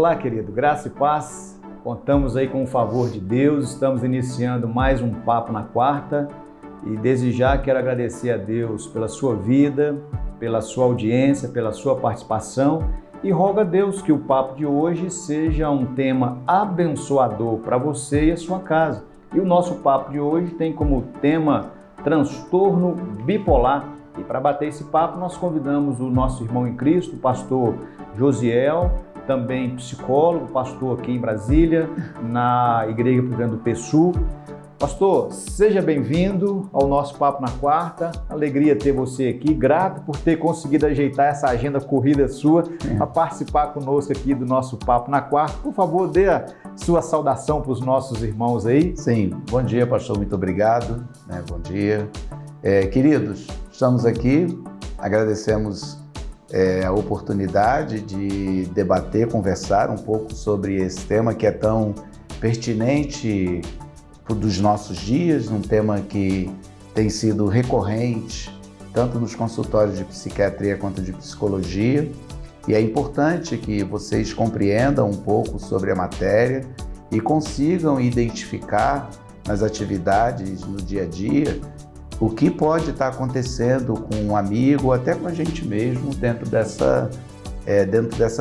Olá, querido, graça e paz. Contamos aí com o favor de Deus, estamos iniciando mais um Papo na Quarta e desde já quero agradecer a Deus pela sua vida, pela sua audiência, pela sua participação e rogo a Deus que o papo de hoje seja um tema abençoador para você e a sua casa. E o nosso papo de hoje tem como tema transtorno bipolar. E para bater esse papo nós convidamos o nosso irmão em Cristo, o pastor Josiel, também psicólogo, pastor aqui em Brasília, na Igreja Presbiteriana do PSU. Pastor, seja bem-vindo ao nosso Papo na Quarta. Alegria ter você aqui, grato por ter conseguido ajeitar essa agenda corrida sua para participar conosco aqui do nosso Papo na Quarta. Por favor, dê a sua saudação para os nossos irmãos aí. Sim, bom dia, pastor, muito obrigado. Bom dia. Queridos, estamos aqui, agradecemos a oportunidade de debater, conversar um pouco sobre esse tema que é tão pertinente dos nossos dias, um tema que tem sido recorrente tanto nos consultórios de psiquiatria quanto de psicologia, e é importante que vocês compreendam um pouco sobre a matéria e consigam identificar nas atividades no dia a dia o que pode estar acontecendo com um amigo, até com a gente mesmo, dentro dessa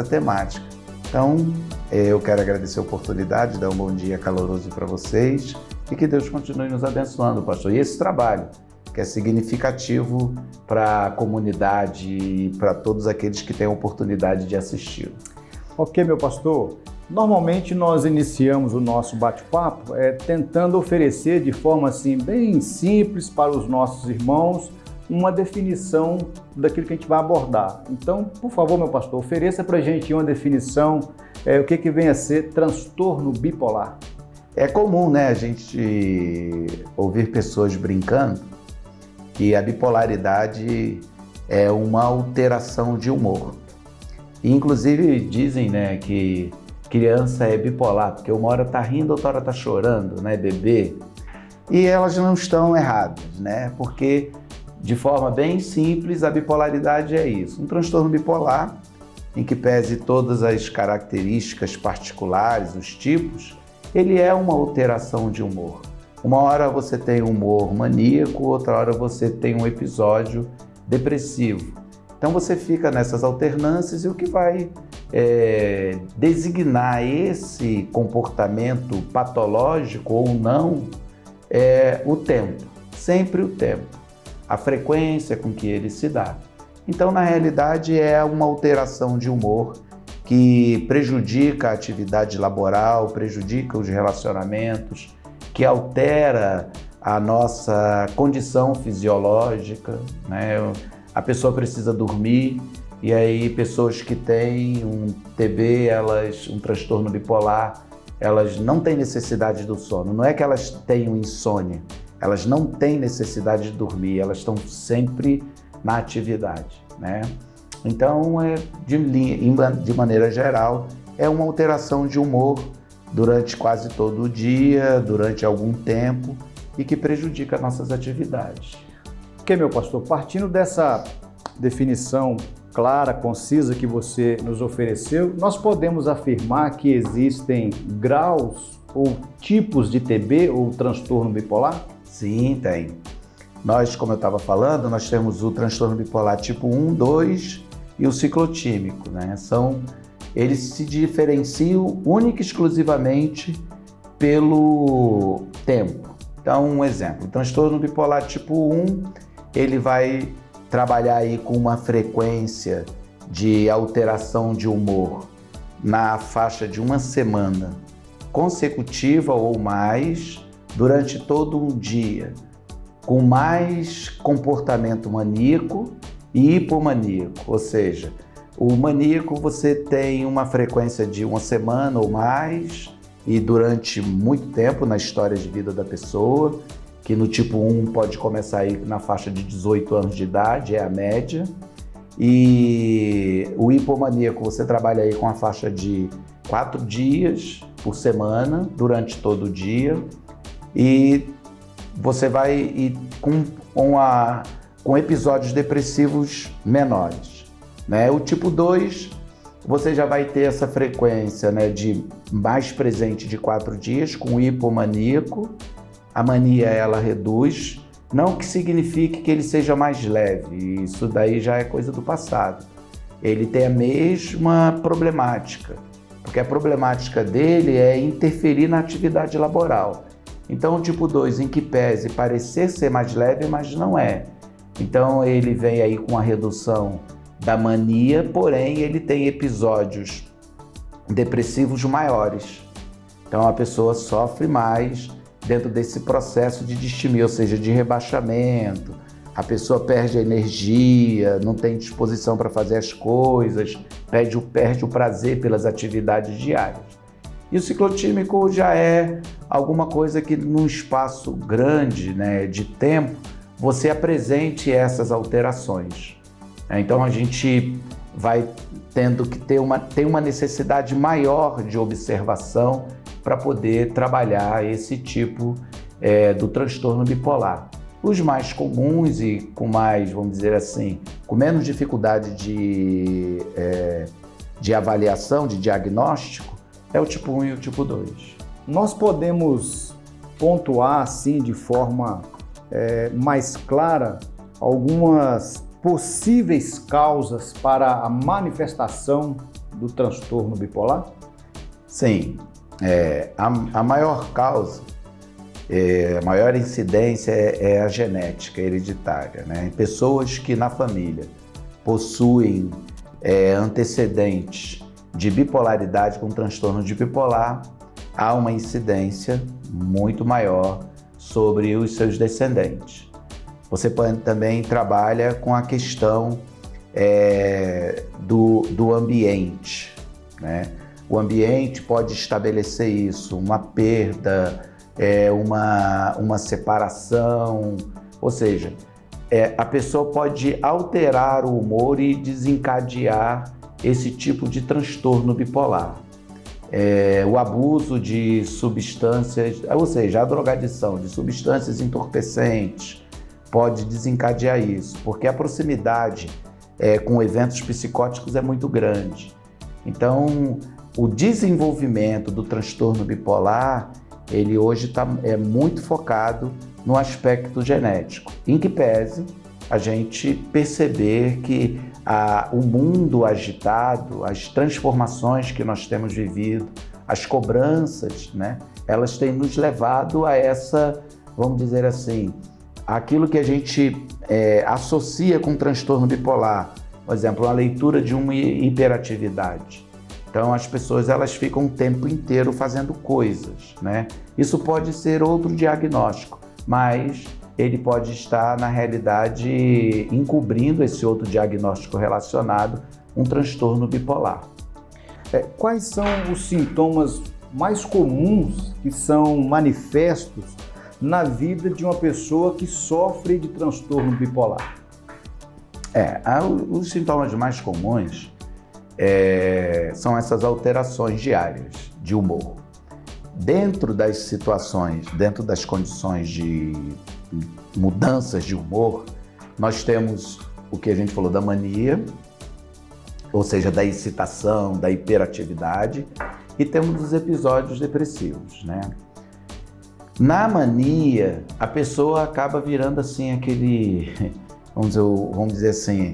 temática. Então, eu quero agradecer a oportunidade, dar um bom dia caloroso para vocês e que Deus continue nos abençoando, pastor. E esse trabalho, que é significativo para a comunidade e para todos aqueles que têm a oportunidade de assistir. Ok, meu pastor. Normalmente nós iniciamos o nosso bate-papo tentando oferecer de forma assim bem simples para os nossos irmãos uma definição daquilo que a gente vai abordar. Então, por favor, meu pastor, ofereça para a gente uma definição, o que vem a ser transtorno bipolar. É comum, a gente ouvir pessoas brincando que a bipolaridade é uma alteração de humor. E, inclusive, dizem, que criança é bipolar, porque uma hora tá rindo, outra hora tá chorando, bebê. E elas não estão erradas, porque de forma bem simples a bipolaridade é isso. Um transtorno bipolar, em que pese todas as características particulares, os tipos, ele é uma alteração de humor. Uma hora você tem humor maníaco, outra hora você tem um episódio depressivo. Então você fica nessas alternâncias e o que vai designar esse comportamento patológico ou não é o tempo, sempre o tempo, a frequência com que ele se dá. Então, na realidade, é uma alteração de humor que prejudica a atividade laboral, prejudica os relacionamentos, que altera a nossa condição fisiológica, A pessoa precisa dormir, e aí pessoas que têm um TB, um transtorno bipolar, elas não têm necessidade do sono. Não é que elas tenham insônia, elas não têm necessidade de dormir, elas estão sempre na atividade, Então, de maneira geral, é uma alteração de humor durante quase todo o dia, durante algum tempo, e que prejudica nossas atividades. Ok, meu pastor, partindo dessa definição clara, concisa que você nos ofereceu, nós podemos afirmar que existem graus ou tipos de TB ou transtorno bipolar? Sim, tem. Nós, como eu estava falando, nós temos o transtorno bipolar tipo 1, 2 e o ciclotímico, Eles se diferenciam única e exclusivamente pelo tempo. Então, um exemplo, o transtorno bipolar tipo 1, ele vai trabalhar aí com uma frequência de alteração de humor na faixa de uma semana consecutiva ou mais durante todo um dia, com mais comportamento maníaco e hipomaníaco, ou seja, o maníaco você tem uma frequência de uma semana ou mais e durante muito tempo na história de vida da pessoa, que no tipo 1 pode começar aí na faixa de 18 anos de idade, é a média. E o hipomaníaco você trabalha aí com a faixa de 4 dias por semana, durante todo o dia. E você vai ir com episódios depressivos menores. O tipo 2 você já vai ter essa frequência, né, de mais presente de 4 dias com o hipomaníaco. A mania ela reduz, não que signifique que ele seja mais leve, isso daí já é coisa do passado. Ele tem a mesma problemática, porque a problemática dele é interferir na atividade laboral. Então o tipo 2, em que pese parecer ser mais leve, mas não é. Então ele vem aí com a redução da mania, porém ele tem episódios depressivos maiores. Então a pessoa sofre mais dentro desse processo de distimia, ou seja, de rebaixamento. A pessoa perde a energia, não tem disposição para fazer as coisas, perde o prazer pelas atividades diárias. E o ciclotímico já é alguma coisa que num espaço grande, né, de tempo, você apresente essas alterações. Então a gente vai tendo que ter uma necessidade maior de observação para poder trabalhar esse tipo do transtorno bipolar. Os mais comuns e com mais, vamos dizer assim, com menos dificuldade de avaliação, de diagnóstico, é o tipo 1 e o tipo 2. Nós podemos pontuar, assim, de forma mais clara, algumas possíveis causas para a manifestação do transtorno bipolar? Sim. A maior causa, a maior incidência é a genética hereditária, né? Pessoas que na família possuem antecedentes de bipolaridade com transtorno de bipolar, há uma incidência muito maior sobre os seus descendentes. Você também trabalha com a questão do ambiente, né? O ambiente pode estabelecer isso, uma perda, uma separação, ou seja, a pessoa pode alterar o humor e desencadear esse tipo de transtorno bipolar. O abuso de substâncias, ou seja, a drogadição de substâncias entorpecentes pode desencadear isso, porque a proximidade com eventos psicóticos é muito grande. Então, o desenvolvimento do transtorno bipolar, ele hoje é muito focado no aspecto genético, em que pese a gente perceber que o mundo agitado, as transformações que nós temos vivido, as cobranças, né, elas têm nos levado a essa, vamos dizer assim, aquilo que a gente associa com transtorno bipolar, por exemplo, a leitura de uma hiperatividade. Então as pessoas elas ficam o tempo inteiro fazendo coisas, né? Isso pode ser outro diagnóstico, mas ele pode estar na realidade encobrindo esse outro diagnóstico relacionado a um transtorno bipolar. Quais são os sintomas mais comuns que são manifestos na vida de uma pessoa que sofre de transtorno bipolar? Os sintomas mais comuns são essas alterações diárias de humor. Dentro das situações, dentro das condições de mudanças de humor, nós temos o que a gente falou da mania, ou seja, da excitação, da hiperatividade, e temos os episódios depressivos, né? Na mania, a pessoa acaba virando assim aquele, vamos dizer assim,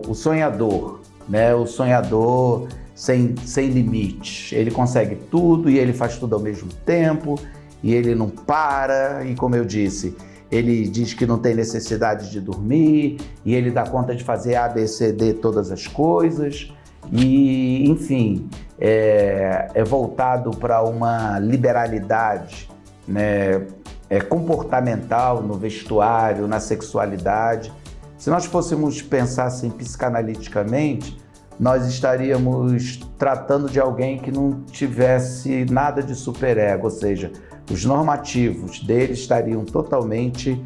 o sonhador, né? O sonhador sem limites. Ele consegue tudo e ele faz tudo ao mesmo tempo e ele não para. E como eu disse, ele diz que não tem necessidade de dormir e ele dá conta de fazer A, B, C, D, todas as coisas. E, enfim, é voltado para uma liberalidade, né? Comportamental no vestuário, na sexualidade. Se nós fôssemos pensar assim psicanaliticamente, nós estaríamos tratando de alguém que não tivesse nada de superego, ou seja, os normativos dele estariam totalmente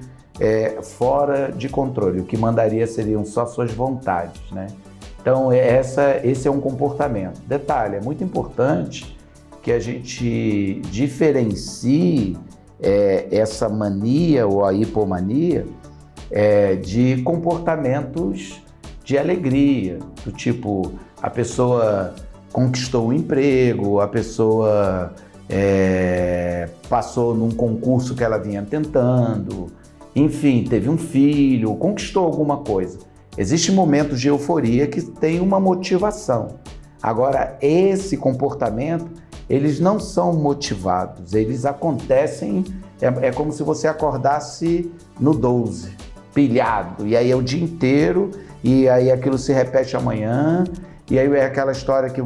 fora de controle. O que mandaria seriam só suas vontades, né? Então, esse é um comportamento. Detalhe, é muito importante que a gente diferencie essa mania ou a hipomania de comportamentos de alegria, do tipo, a pessoa conquistou um emprego, a pessoa passou num concurso que ela vinha tentando, enfim, teve um filho, conquistou alguma coisa. Existem momentos de euforia que tem uma motivação. Agora, esse comportamento, eles não são motivados, eles acontecem, é como se você acordasse no 12, pilhado, e aí é o dia inteiro, e aí aquilo se repete amanhã, e aí é aquela história que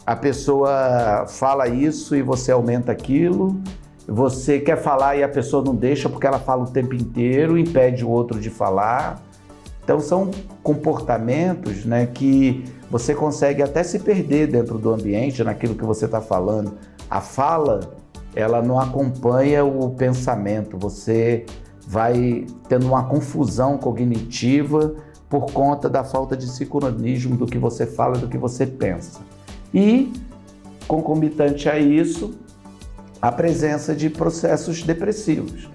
a pessoa fala isso e você aumenta aquilo, você quer falar e a pessoa não deixa porque ela fala o tempo inteiro, impede o outro de falar. Então são comportamentos, né, que você consegue até se perder dentro do ambiente, naquilo que você está falando. A fala, ela não acompanha o pensamento, você vai tendo uma confusão cognitiva por conta da falta de sincronismo do que você fala e do que você pensa. E, concomitante a isso, a presença de processos depressivos.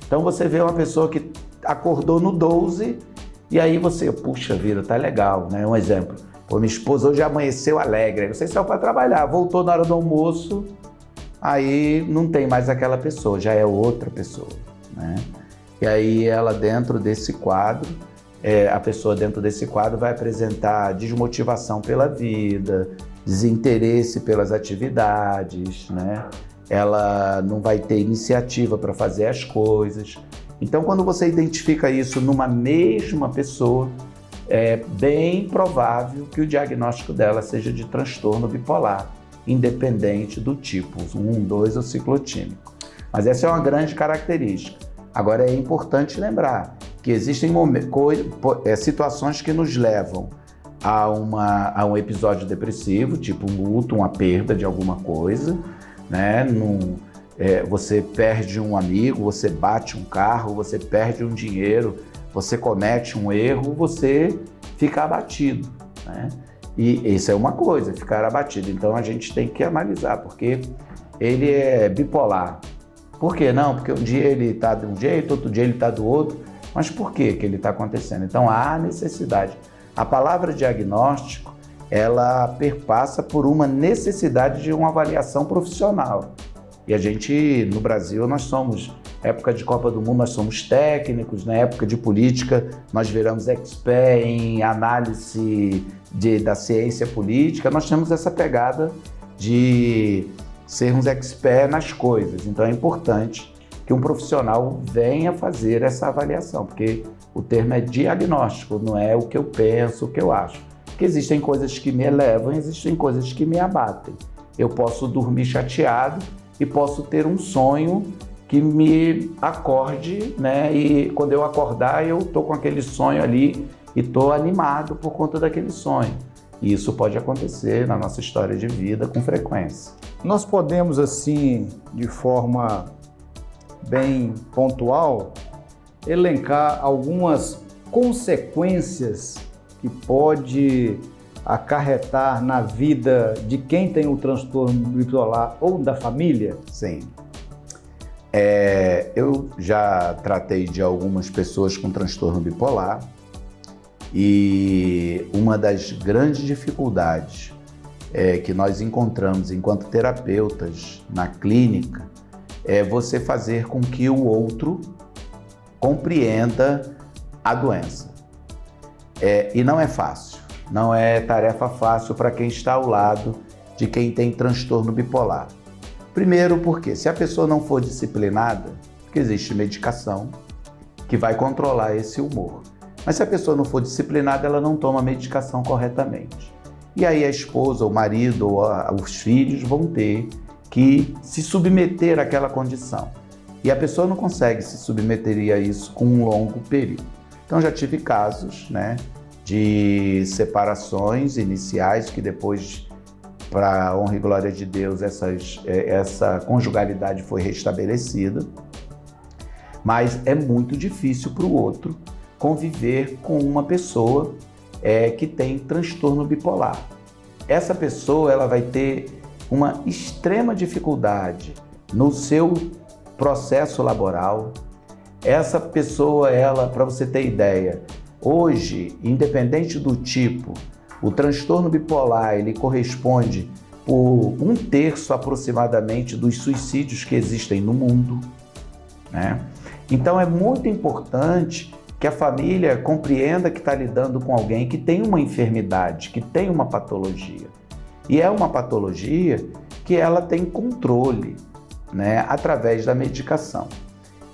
Então você vê uma pessoa que acordou no 12 e aí você, puxa vida, tá legal, né? Um exemplo, pô, minha esposa hoje amanheceu alegre, você saiu para trabalhar, voltou na hora do almoço, aí não tem mais aquela pessoa, já é outra pessoa, né? E aí ela dentro desse quadro, a pessoa dentro desse quadro vai apresentar desmotivação pela vida, desinteresse pelas atividades, né? Ela não vai ter iniciativa para fazer as coisas. Então, quando você identifica isso numa mesma pessoa, é bem provável que o diagnóstico dela seja de transtorno bipolar, independente do tipo, 1, 2 ou ciclotímico. Mas essa é uma grande característica. Agora, é importante lembrar que existem situações que nos levam a um episódio depressivo, tipo um luto, uma perda de alguma coisa, né? Você perde um amigo, você bate um carro, você perde um dinheiro, você comete um erro, você fica abatido, né? E isso é uma coisa, ficar abatido. Então a gente tem que analisar, porque ele é bipolar. Por que não? Porque um dia ele está de um jeito, outro dia ele está do outro. Mas por que ele está acontecendo? Então há necessidade. A palavra diagnóstico, ela perpassa por uma necessidade de uma avaliação profissional. E a gente, no Brasil, nós somos, época de Copa do Mundo, nós somos técnicos, na época de política, nós viramos expert em análise da ciência política, nós temos essa pegada de sermos expert nas coisas. Então é importante que um profissional venha fazer essa avaliação, porque o termo é diagnóstico, não é o que eu penso, o que eu acho. Porque existem coisas que me elevam, existem coisas que me abatem. Eu posso dormir chateado e posso ter um sonho que me acorde, né? E quando eu acordar, eu estou com aquele sonho ali e estou animado por conta daquele sonho. E isso pode acontecer na nossa história de vida com frequência. Nós podemos, assim, de forma bem pontual, elencar algumas consequências que pode acarretar na vida de quem tem o transtorno bipolar ou da família? Sim. Eu já tratei de algumas pessoas com transtorno bipolar e uma das grandes dificuldades que nós encontramos enquanto terapeutas na clínica é você fazer com que o outro compreenda a doença. E não é fácil, não é tarefa fácil para quem está ao lado de quem tem transtorno bipolar. Primeiro porque se a pessoa não for disciplinada, porque existe medicação que vai controlar esse humor. Mas se a pessoa não for disciplinada, ela não toma a medicação corretamente. E aí a esposa, o marido ou os filhos vão ter que se submeter àquela condição. E a pessoa não consegue se submeter a isso com um longo período. Então já tive casos, né, de separações iniciais que depois, para a honra e glória de Deus, essa conjugalidade foi restabelecida. Mas é muito difícil para o outro conviver com uma pessoa que tem transtorno bipolar. Essa pessoa ela vai ter uma extrema dificuldade no seu processo laboral. Essa pessoa, para você ter ideia, Hoje, independente do tipo, o transtorno bipolar, ele corresponde por 1/3 aproximadamente dos suicídios que existem no mundo, né? Então é muito importante que a família compreenda que está lidando com alguém que tem uma enfermidade, que tem uma patologia. E é uma patologia que ela tem controle, né, através da medicação.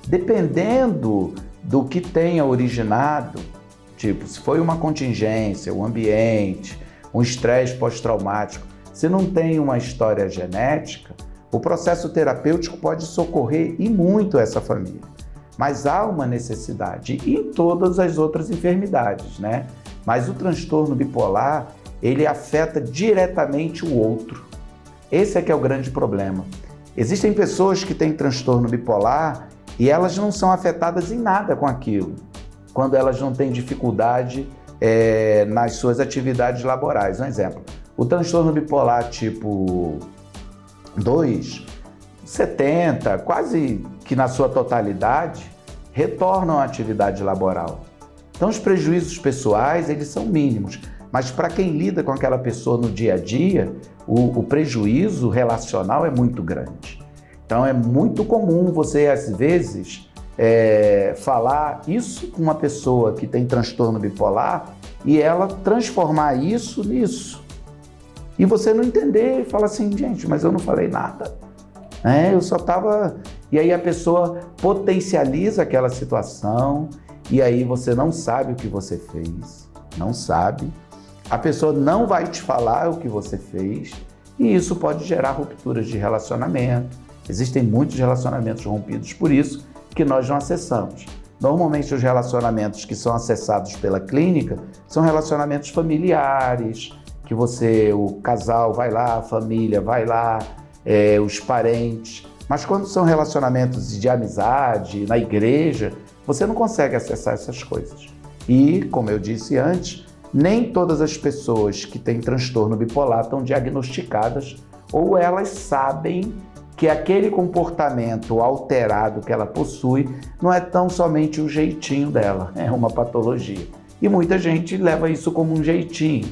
Dependendo do que tenha originado, tipo, se foi uma contingência, um ambiente, um estresse pós-traumático, se não tem uma história genética, o processo terapêutico pode socorrer e muito essa família. Mas há uma necessidade em todas as outras enfermidades, né? Mas o transtorno bipolar, ele afeta diretamente o outro. Esse é que é o grande problema. Existem pessoas que têm transtorno bipolar e elas não são afetadas em nada com aquilo, quando elas não têm dificuldade nas suas atividades laborais. Um exemplo, o transtorno bipolar tipo 2, 70, quase que na sua totalidade, retornam à atividade laboral. Então os prejuízos pessoais, eles são mínimos, mas para quem lida com aquela pessoa no dia a dia, o prejuízo relacional é muito grande. Então é muito comum você, às vezes, falar isso com uma pessoa que tem transtorno bipolar e ela transformar isso nisso. E você não entender e falar assim, gente, mas eu não falei nada. Eu só estava... E aí a pessoa potencializa aquela situação e aí você não sabe o que você fez, não sabe. A pessoa não vai te falar o que você fez e isso pode gerar rupturas de relacionamento. Existem muitos relacionamentos rompidos por isso que nós não acessamos. Normalmente os relacionamentos que são acessados pela clínica são relacionamentos familiares, que o casal vai lá, a família vai lá, os parentes. Mas quando são relacionamentos de amizade, na igreja, você não consegue acessar essas coisas. E, como eu disse antes, nem todas as pessoas que têm transtorno bipolar estão diagnosticadas ou elas sabem que aquele comportamento alterado que ela possui não é tão somente o jeitinho dela, é uma patologia. E muita gente leva isso como um jeitinho.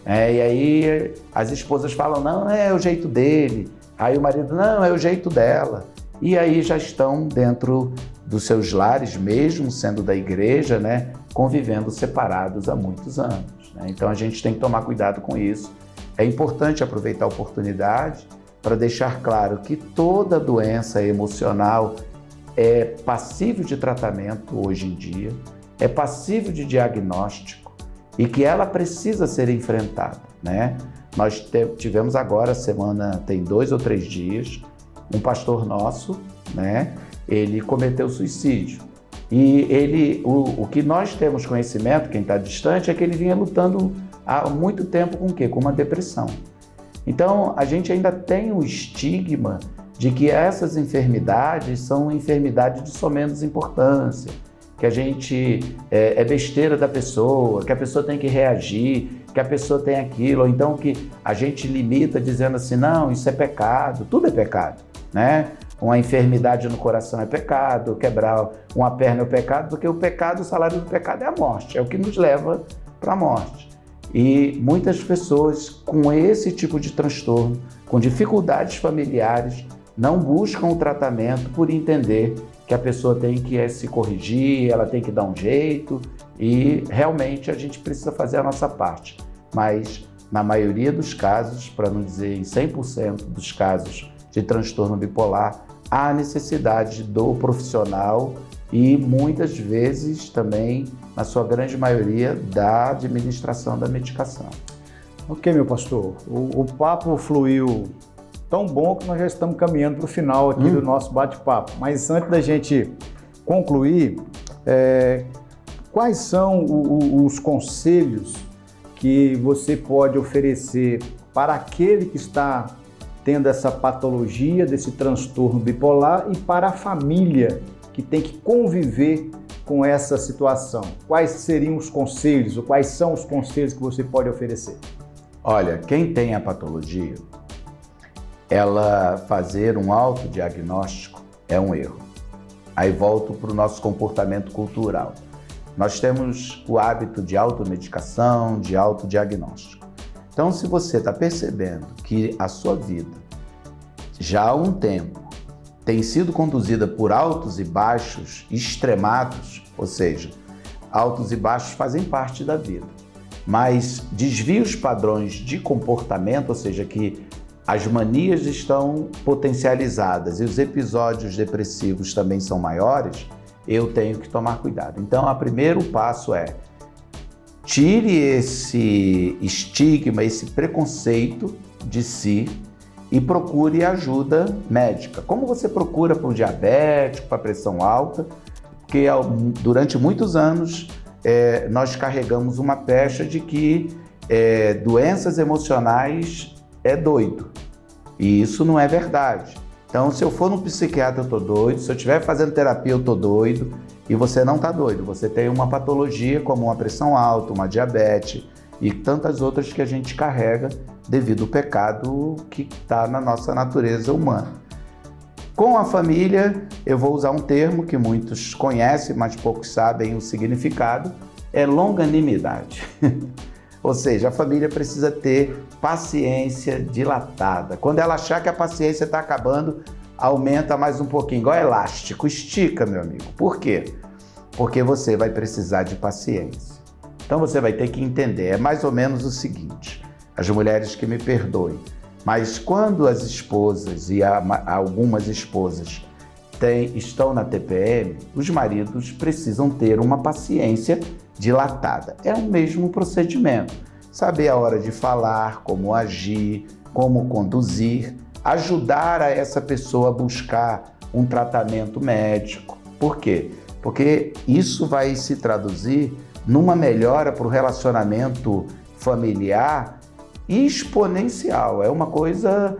E aí as esposas falam, não, é o jeito dele. Aí o marido, não, é o jeito dela. E aí já estão dentro dos seus lares, mesmo sendo da igreja, né, convivendo separados há muitos anos, né? Então a gente tem que tomar cuidado com isso. É importante aproveitar a oportunidade para deixar claro que toda doença emocional é passível de tratamento hoje em dia, é passível de diagnóstico e que ela precisa ser enfrentada, né? Nós tivemos agora, semana tem 2 ou 3 dias, um pastor nosso, né? Ele cometeu suicídio. E o que nós temos conhecimento, quem está distante, é que ele vinha lutando há muito tempo com o quê? Com uma depressão. Então, a gente ainda tem o estigma de que essas enfermidades são enfermidades de só menos importância, que a gente é besteira da pessoa, que a pessoa tem que reagir, que a pessoa tem aquilo, ou então que a gente limita dizendo assim, não, isso é pecado, tudo é pecado, né? Uma enfermidade no coração é pecado, quebrar uma perna é pecado, porque o pecado, o salário do pecado é a morte, é o que nos leva para a morte. E muitas pessoas com esse tipo de transtorno, com dificuldades familiares, não buscam o tratamento por entender que a pessoa tem que se corrigir, ela tem que dar um jeito e realmente a gente precisa fazer a nossa parte. Mas na maioria dos casos, para não dizer em 100% dos casos de transtorno bipolar, há necessidade do profissional e muitas vezes também, na sua grande maioria, da administração da medicação. Ok, meu pastor, o papo fluiu tão bom que nós já estamos caminhando para o final aqui do nosso bate-papo. Mas antes da gente concluir, quais são os conselhos que você pode oferecer para aquele que está tendo essa patologia, desse transtorno bipolar e para a família que tem que conviver com essa situação? Quais seriam os conselhos ou quais são os conselhos que você pode oferecer? Olha, quem tem a patologia, ela fazer um autodiagnóstico é um erro. Aí volto para o nosso comportamento cultural. nós temos o hábito de automedicação, de autodiagnóstico. Então, se você está percebendo que a sua vida, já há um tempo, tem sido conduzida por altos e baixos extremados, ou seja, altos e baixos fazem parte da vida, mas desvios padrões de comportamento, ou seja, que as manias estão potencializadas e os episódios depressivos também são maiores, eu tenho que tomar cuidado. Então, o primeiro passo é: tire esse estigma, esse preconceito de si e procure ajuda médica. Como você procura para o diabético, para a pressão alta? Porque durante muitos anos nós carregamos uma pecha de que doenças emocionais é doido. E isso não é verdade. Então, se eu for no psiquiatra, eu estou doido. Se eu estiver fazendo terapia, eu estou doido. E você não está doido. Você tem uma patologia como uma pressão alta, uma diabetes e tantas outras que a gente carrega devido ao pecado que está na nossa natureza humana. Com a família, eu vou usar um termo que muitos conhecem, mas poucos sabem o significado, é longanimidade. Ou seja, a família precisa ter paciência dilatada. Quando ela achar que a paciência está acabando, aumenta mais um pouquinho, igual elástico, estica, meu amigo. Por quê? Porque você vai precisar de paciência. Então você vai ter que entender, é mais ou menos o seguinte, as mulheres que me perdoem, mas quando as esposas e algumas esposas estão na TPM, os maridos precisam ter uma paciência dilatada. É o mesmo procedimento. Saber a hora de falar, como agir, como conduzir, ajudar a essa pessoa a buscar um tratamento médico. Por quê? Porque isso vai se traduzir numa melhora para o relacionamento familiar exponencial. É uma coisa...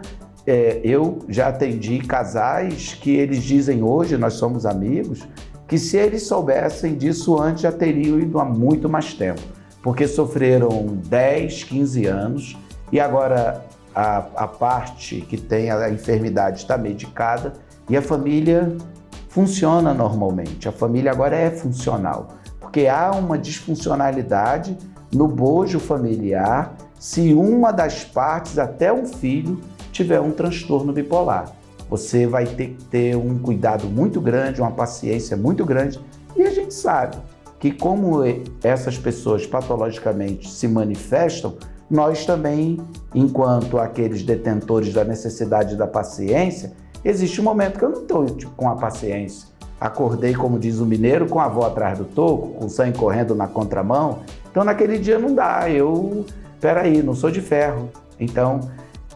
eu já atendi casais que eles dizem hoje, nós somos amigos, que se eles soubessem disso antes já teriam ido há muito mais tempo, porque sofreram 10, 15 anos e agora a parte que tem a enfermidade está medicada e a família funciona normalmente. A família agora é funcional, porque há uma disfuncionalidade no bojo familiar se uma das partes, até um filho, tiver um transtorno bipolar. Você vai ter que ter um cuidado muito grande, uma paciência muito grande. E a gente sabe que como essas pessoas patologicamente se manifestam, nós também, enquanto aqueles detentores da necessidade da paciência, existe um momento que eu não estou com a paciência. Acordei, como diz o mineiro, com a avó atrás do toco, com o sangue correndo na contramão. Então naquele dia não dá, peraí, não sou de ferro. Então,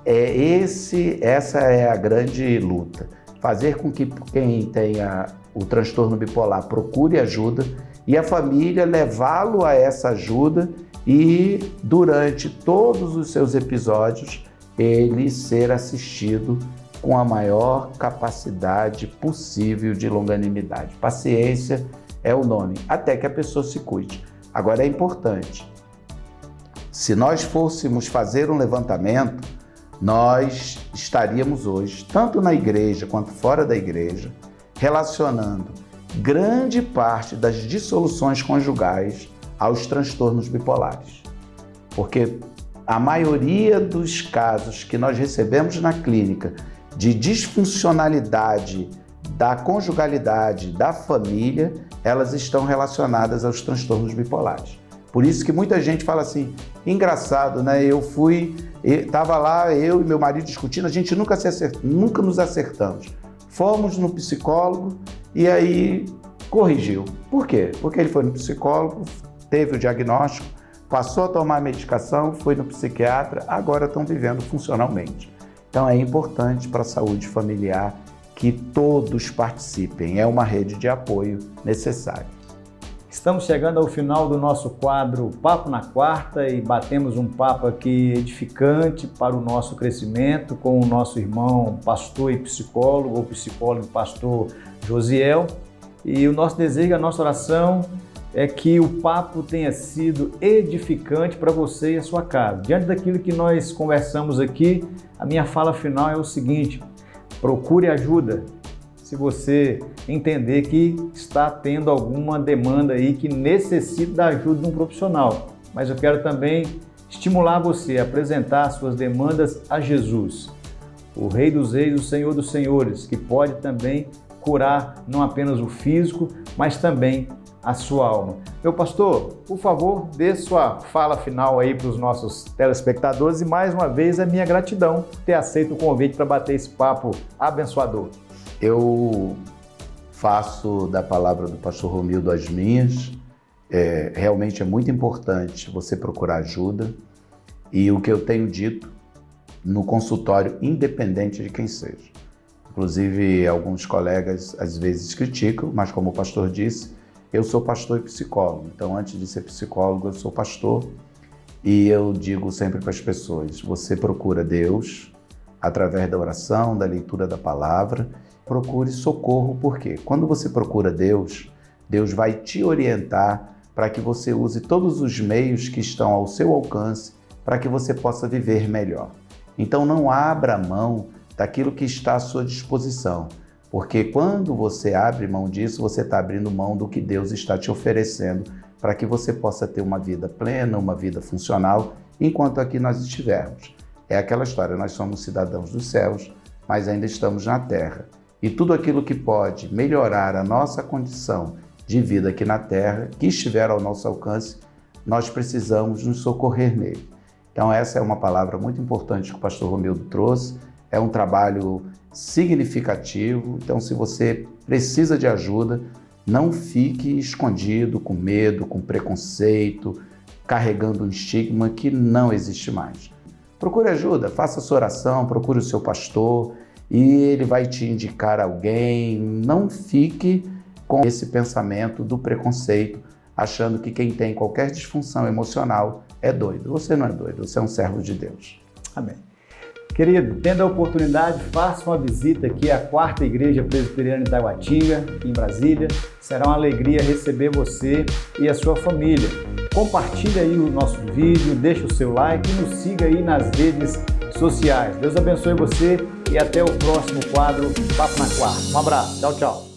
essa é a grande luta. Fazer com que quem tenha o transtorno bipolar procure ajuda e a família levá-lo a essa ajuda e, durante todos os seus episódios, ele ser assistido com a maior capacidade possível de longanimidade. Paciência é o nome, até que a pessoa se cuide. Agora é importante, se nós fôssemos fazer um levantamento, nós estaríamos hoje, tanto na igreja quanto fora da igreja, relacionando grande parte das dissoluções conjugais aos transtornos bipolares. Porque a maioria dos casos que nós recebemos na clínica de disfuncionalidade da conjugalidade, da família, elas estão relacionadas aos transtornos bipolares. Por isso que muita gente fala assim, engraçado, né? Estava lá, eu e meu marido discutindo, a gente nunca nos acertamos. Fomos no psicólogo e aí corrigiu. Por quê? Porque ele foi no psicólogo, teve o diagnóstico, passou a tomar a medicação, foi no psiquiatra, agora estão vivendo funcionalmente. Então é importante para a saúde familiar que todos participem, é uma rede de apoio necessária. Estamos chegando ao final do nosso quadro Papo na Quarta e batemos um papo aqui edificante para o nosso crescimento com o nosso irmão pastor e psicólogo, ou psicólogo e pastor Josiel. E o nosso desejo, a nossa oração é que o papo tenha sido edificante para você e a sua casa. Diante daquilo que nós conversamos aqui, a minha fala final é o seguinte: procure ajuda. se você entender que está tendo alguma demanda aí que necessita da ajuda de um profissional. Mas eu quero também estimular você a apresentar suas demandas a Jesus, o Rei dos Reis, o Senhor dos Senhores, que pode também curar não apenas o físico, mas também a sua alma. Meu pastor, por favor, dê sua fala final aí para os nossos telespectadores e mais uma vez a minha gratidão por ter aceito o convite para bater esse papo abençoador. Eu faço da palavra do pastor Romildo as minhas. Realmente é muito importante você procurar ajuda e o que eu tenho dito no consultório, independente de quem seja. Inclusive, alguns colegas às vezes criticam, mas como o pastor disse, eu sou pastor e psicólogo. Então, antes de ser psicólogo, eu sou pastor e eu digo sempre para as pessoas, você procura Deus através da oração, da leitura da palavra, procure socorro, porque quando você procura Deus, Deus vai te orientar para que você use todos os meios que estão ao seu alcance para que você possa viver melhor. Então não abra mão daquilo que está à sua disposição, porque quando você abre mão disso, você está abrindo mão do que Deus está te oferecendo para que você possa ter uma vida plena, uma vida funcional, enquanto aqui nós estivermos. É aquela história, nós somos cidadãos dos céus, mas ainda estamos na terra. E tudo aquilo que pode melhorar a nossa condição de vida aqui na terra, que estiver ao nosso alcance, nós precisamos nos socorrer nele. Então essa é uma palavra muito importante que o pastor Romildo trouxe, é um trabalho significativo, então se você precisa de ajuda, não fique escondido, com medo, com preconceito, carregando um estigma que não existe mais. Procure ajuda, faça sua oração, procure o seu pastor e ele vai te indicar alguém. Não fique com esse pensamento do preconceito, achando que quem tem qualquer disfunção emocional é doido. Você não é doido, você é um servo de Deus. Amém. Querido, tendo a oportunidade, faça uma visita aqui à 4ª Igreja Presbiteriana de Taguatinga, em Brasília. Será uma alegria receber você e a sua família. Compartilhe aí o nosso vídeo, deixe o seu like e nos siga aí nas redes sociais. Deus abençoe você e até o próximo quadro Papo na Quarta. Um abraço, tchau, tchau.